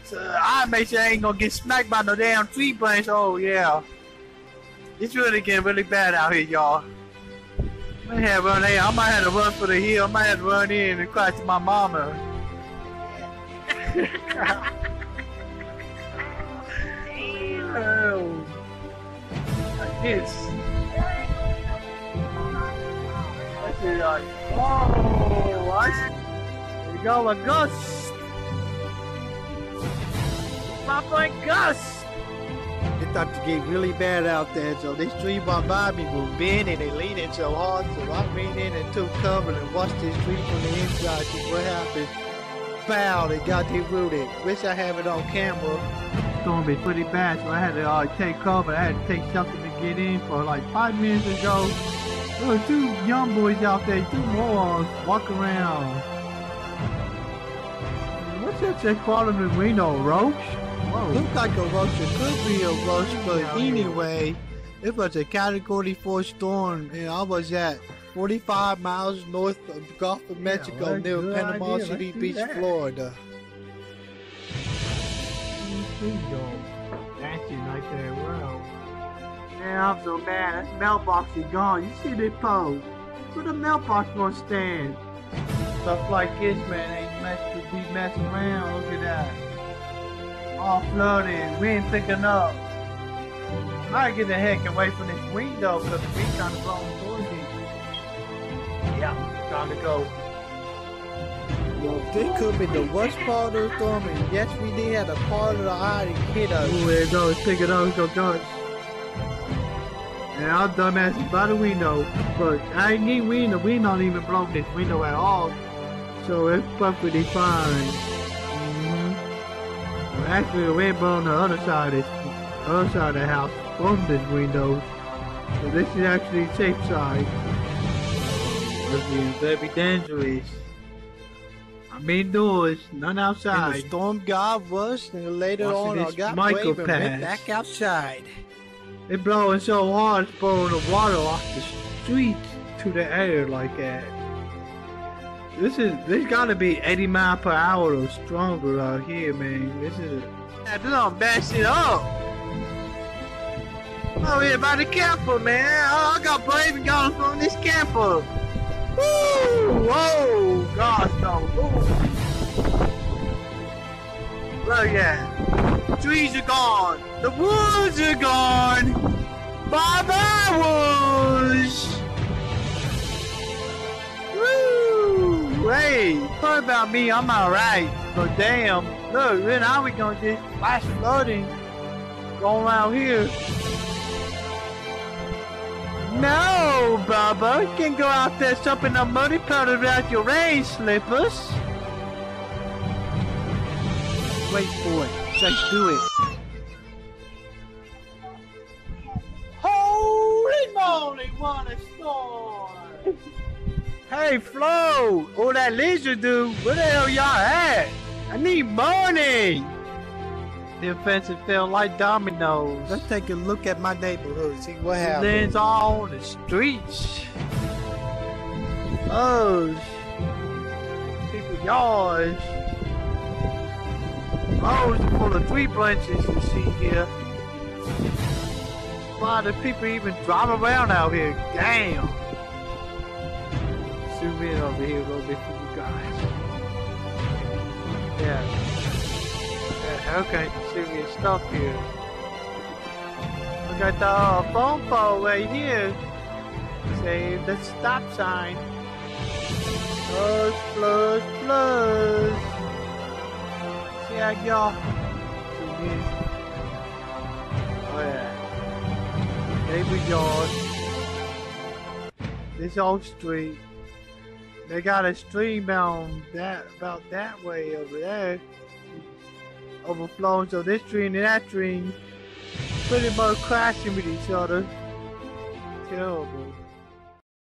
So I make sure I ain't gonna get smacked by no damn tree branch. Oh yeah. It's really getting really bad out here, y'all. I might have to run in. I might have to run for the hill. I might have to run in and cry to my mama. Oh. Like this. That's it, like, oh, what? There we go, a gust. My friend Gus. It started to get really bad out there, so this tree behind me was bending and leaning so hard, so I ran in and took cover and watched this tree from the inside. See what happened. Bow, it got rooted. Wish I have it on camera. It's gonna be pretty bad, so I had to take cover. I had to take something to get in for like 5 minutes ago. There were 2 young boys out there, 2 morons walking around. What's that crawling in the window, roach? Whoa. Looks like a roach. It could be a roach, but anyway, it was a Category 4 storm, and I was at 45 miles north of the Gulf of Mexico, near Panama City Beach, Florida. Dancing like that, wow. Man, I'm so mad. That mailbox is gone. You see this pose? Where the mailbox gonna stand? Stuff like this, man, ain't meant to be messing around. Look at that. All flooded, wind picking up. I gotta get the heck away from this window because the wind kind of blowing towards me. Yeah, time to go. Well, this could be the worst part of the storm, and yes, we did have a part of the eye that hit us. Oh, there it goes, pick it up, go guns. And I'm dumbasses by the window, but I ain't get wind. The wind not even blowing this window at all, so it's perfectly fine. Well, actually, the wind blowing the other side of the house from this window, so this is actually the safe side. This is very dangerous. I'm indoors, none outside. And the storm got worse, and later on I got brave and went back outside. It blowing so hard, it's blowing the water off the street to the air like that. This gotta be 80 miles per hour or stronger out here, man. This don't bash it up. Oh, everybody careful, man. Oh, I got brave and got from this camper. Woo! Whoa! Gosh, no. Look at that. Trees are gone. The woods are gone. Bye-bye, woods. Woo! Hey, sorry about me. I'm alright. But damn, look, now we gonna just flash flooding going around here. No, Bubba, you can't go out there jumping a muddy puddle without your rain slippers. Wait for it. Just do it. Holy moly, what a storm! Hey, Flo, all that lizard dude, where the hell y'all at? I need money! The offensive fell like dominoes. Let's take a look at my neighborhood, see what happens. Lens all on the streets. Oh, people's yards. Roads are full of tree branches you see here. Why do people even drive around out here? Damn. Zoom in over here a little bit for you guys. Yeah. Okay, serious stuff here. We got the phone pole right here. Save the stop sign. Flush, flush, flush. See how y'all. Oh yeah. Neighbor yard. This old street. They got a stream down about that way over there. Overflowing, so this tree and that tree pretty much crashing with each other. Terrible.